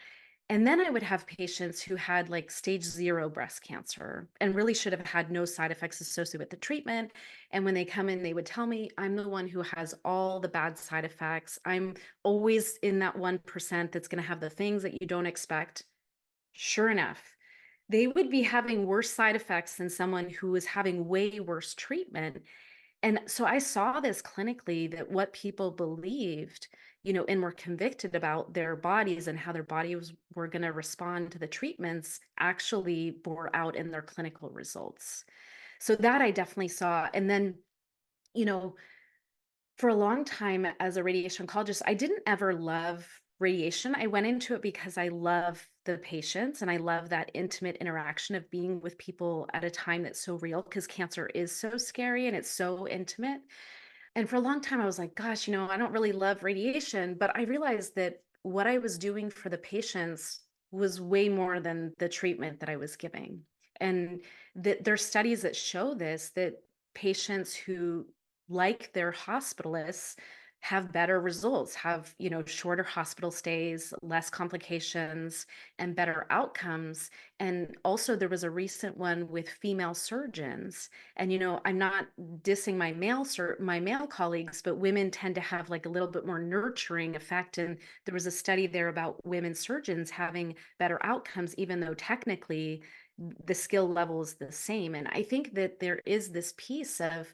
And then I would have patients who had like stage 0 breast cancer and really should have had no side effects associated with the treatment. And when they come in, they would tell me, I'm the one who has all the bad side effects. I'm always in that 1% that's going to have the things that you don't expect. Sure enough, they would be having worse side effects than someone who was having way worse treatment. And so I saw this clinically, that what people believed, and were convicted about their bodies and how their bodies were going to respond to the treatments actually bore out in their clinical results. So that I definitely saw. And then, you know, for a long time as a radiation oncologist, I didn't ever love radiation. I went into it because I love the patients and I love that intimate interaction of being with people at a time that's so real, because cancer is so scary and it's so intimate. And for a long time, I was like, gosh, I don't really love radiation. But I realized that what I was doing for the patients was way more than the treatment that I was giving. And that there's studies that show this, that patients who like their hospitalists have better results, have, shorter hospital stays, less complications, and better outcomes. And also there was a recent one with female surgeons. And, I'm not dissing my male colleagues, but women tend to have like a little bit more nurturing effect. And there was a study there about women surgeons having better outcomes, even though technically the skill level is the same. And I think that there is this piece of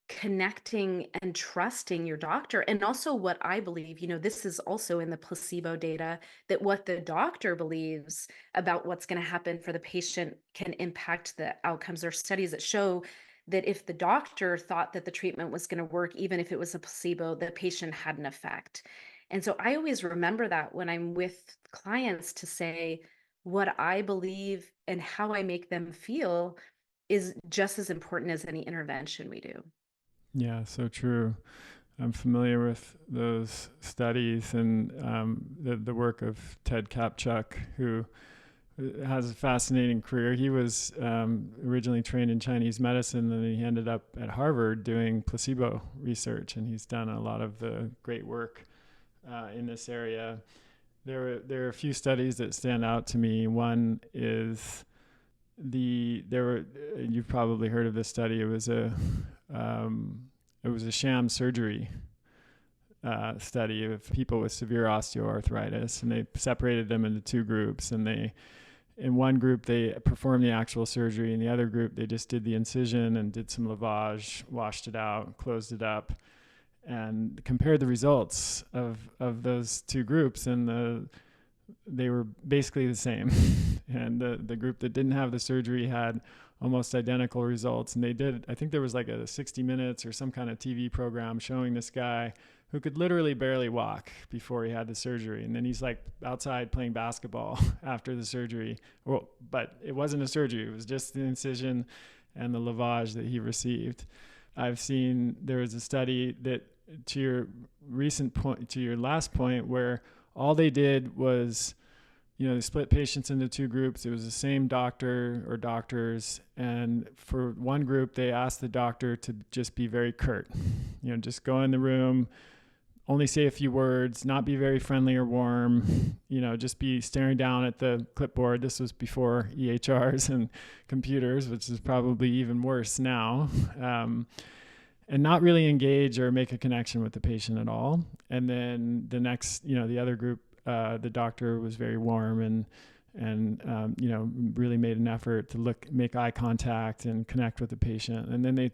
connecting and trusting your doctor. And also what I believe, this is also in the placebo data, that what the doctor believes about what's going to happen for the patient can impact the outcomes. There are studies that show that if the doctor thought that the treatment was going to work, even if it was a placebo, the patient had an effect. And so I always remember that when I'm with clients, to say what I believe and how I make them feel is just as important as any intervention we do. Yeah, so true. I'm familiar with those studies and the work of Ted Kapchuk, who has a fascinating career. He was originally trained in Chinese medicine, and then he ended up at Harvard doing placebo research, and he's done a lot of the great work in this area. There are a few studies that stand out to me. One is you've probably heard of this study. It was a sham surgery study of people with severe osteoarthritis, and they separated them into two groups. And in one group, they performed the actual surgery. In the other group, they just did the incision and did some lavage, washed it out, closed it up, and compared the results of those two groups. And they were basically the same. And the group that didn't have the surgery had almost identical results. And I think there was like a 60 Minutes or some kind of TV program showing this guy who could literally barely walk before he had the surgery. And then he's like outside playing basketball after the surgery. Well, but it wasn't a surgery. It was just the incision and the lavage that he received. There was a study that, to your last point, where all they did was, they split patients into two groups. It was the same doctor or doctors. And for one group, they asked the doctor to just be very curt, just go in the room, only say a few words, not be very friendly or warm, just be staring down at the clipboard. This was before EHRs and computers, which is probably even worse now. And not really engage or make a connection with the patient at all. And then the next, the other group, the doctor was very warm and really made an effort to make eye contact and connect with the patient. And then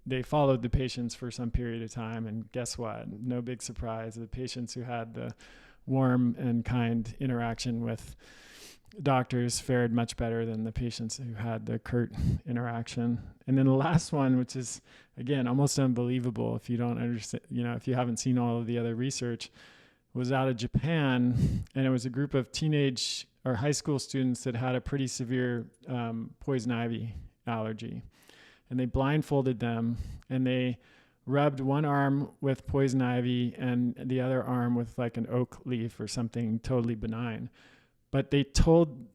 they followed the patients for some period of time. And guess what? No big surprise. The patients who had the warm and kind interaction with doctors fared much better than the patients who had the curt interaction. And then the last one, which is again almost unbelievable if you don't understand, if you haven't seen all of the other research, was out of Japan, and it was a group of teenage or high school students that had a pretty severe poison ivy allergy, and they blindfolded them and they rubbed one arm with poison ivy and the other arm with like an oak leaf or something totally benign. But they told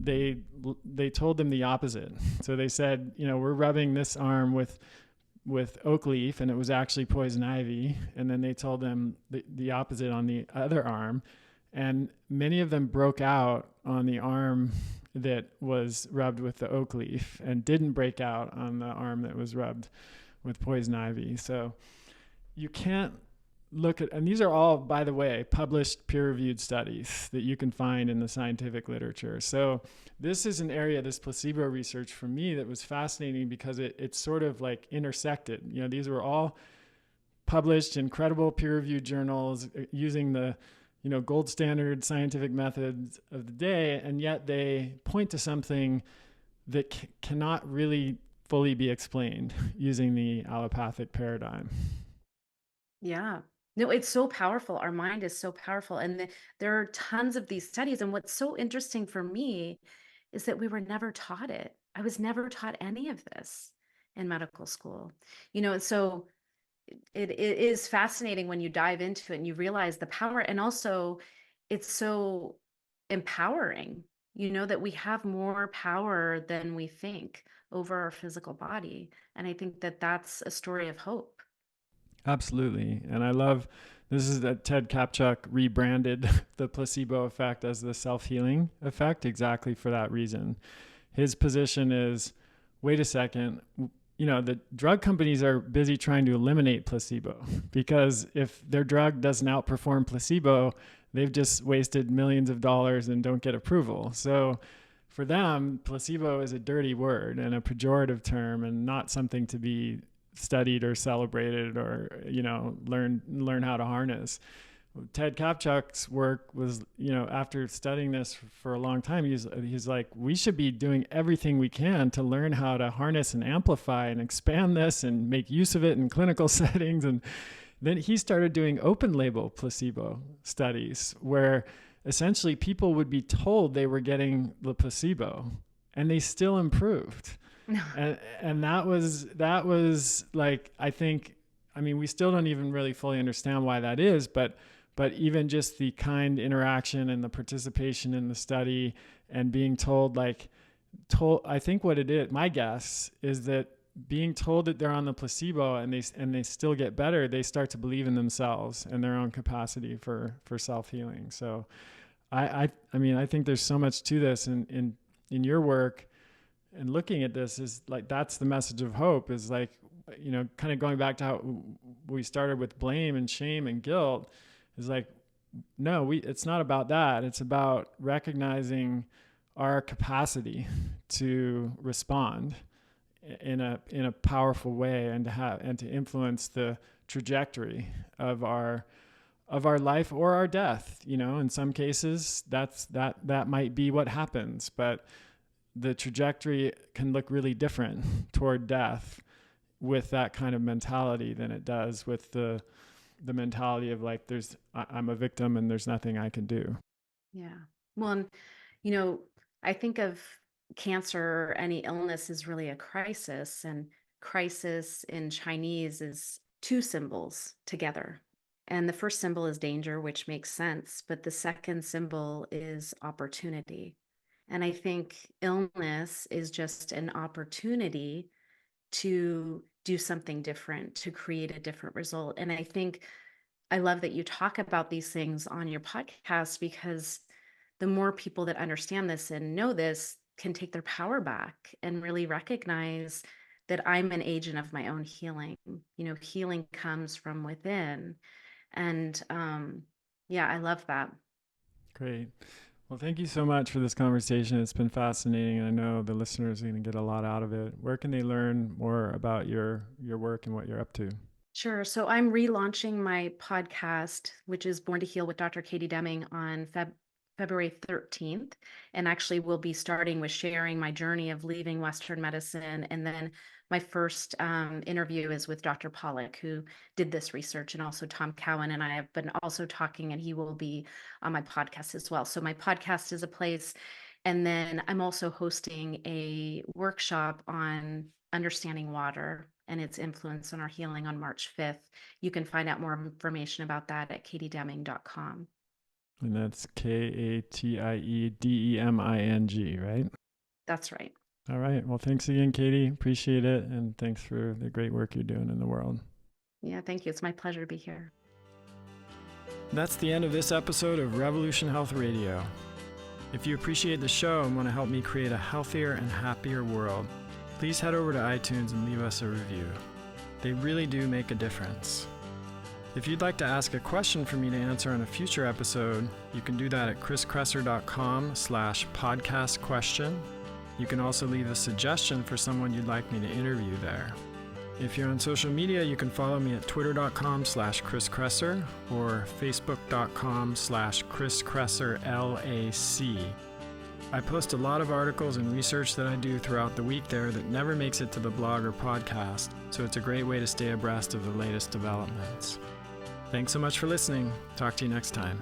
them the opposite. So they said, we're rubbing this arm with oak leaf, and it was actually poison ivy. And then they told them the opposite on the other arm. And many of them broke out on the arm that was rubbed with the oak leaf and didn't break out on the arm that was rubbed with poison ivy. So you can't look at, and these are all, by the way, published peer-reviewed studies that you can find in the scientific literature. So this is an area, this placebo research for me, that was fascinating because it sort of like intersected. These were all published in credible peer-reviewed journals using the gold standard scientific methods of the day, and yet they point to something that cannot really fully be explained using the allopathic paradigm. Yeah. No, it's so powerful. Our mind is so powerful. And there are tons of these studies. And what's so interesting for me is that we were never taught it. I was never taught any of this in medical school. So it is fascinating when you dive into it and you realize the power. And also, it's so empowering, that we have more power than we think over our physical body. And I think that that's a story of hope. Absolutely. And I love, this is that Ted Kapchuk rebranded the placebo effect as the self-healing effect exactly for that reason. His position is, wait a second, the drug companies are busy trying to eliminate placebo, because if their drug doesn't outperform placebo, they've just wasted millions of dollars and don't get approval. So for them, placebo is a dirty word and a pejorative term and not something to be studied or celebrated or learn how to harness. Ted Kapchuk's work was, after studying this for a long time, he's like, we should be doing everything we can to learn how to harness and amplify and expand this and make use of it in clinical settings. And then he started doing open label placebo studies where essentially people would be told they were getting the placebo and they still improved. And that was like, we still don't even really fully understand why that is, but even just the kind interaction and the participation in the study and being told, I think what it is, my guess is that being told that they're on the placebo and they still get better, they start to believe in themselves and their own capacity for self-healing. So I think there's so much to this in your work. And looking at this is like, that's the message of hope, is like, kind of going back to how we started with blame and shame and guilt, is like, no, it's not about that. It's about recognizing our capacity to respond in a powerful way and to influence the trajectory of our life or our death. In some cases that might be what happens, but the trajectory can look really different toward death with that kind of mentality than it does with the mentality of like, I'm a victim and there's nothing I can do. Yeah. Well, and, I think of cancer or any illness is really a crisis, and crisis in Chinese is two symbols together. And the first symbol is danger, which makes sense, but the second symbol is opportunity. And I think illness is just an opportunity to do something different, to create a different result. And I think I love that you talk about these things on your podcast, because the more people that understand this and know this can take their power back and really recognize that I'm an agent of my own healing. Healing comes from within. And yeah, I love that. Great. Well, thank you so much for this conversation. It's been fascinating. I know the listeners are going to get a lot out of it. Where can they learn more about your work and what you're up to? Sure. So I'm relaunching my podcast, which is Born to Heal with Dr. Katie Deming, on February 13th. And actually, we'll be starting with sharing my journey of leaving Western medicine. And then my first interview is with Dr. Pollack, who did this research, and also Tom Cowan. And I have been also talking, and he will be on my podcast as well. So my podcast is a place. And then I'm also hosting a workshop on understanding water and its influence on our healing on March 5th. You can find out more information about that at katiedeming.com. And that's KATIEDEMING, right? That's right. All right. Well, thanks again, Katie. Appreciate it. And thanks for the great work you're doing in the world. Yeah, thank you. It's my pleasure to be here. That's the end of this episode of Revolution Health Radio. If you appreciate the show and want to help me create a healthier and happier world, please head over to iTunes and leave us a review. They really do make a difference. If you'd like to ask a question for me to answer on a future episode, you can do that at kriskresser.com/podcast question. You can also leave a suggestion for someone you'd like me to interview there. If you're on social media, you can follow me at twitter.com/kriskresser or facebook.com/kriskresserlac. I post a lot of articles and research that I do throughout the week there that never makes it to the blog or podcast, so it's a great way to stay abreast of the latest developments. Thanks so much for listening. Talk to you next time.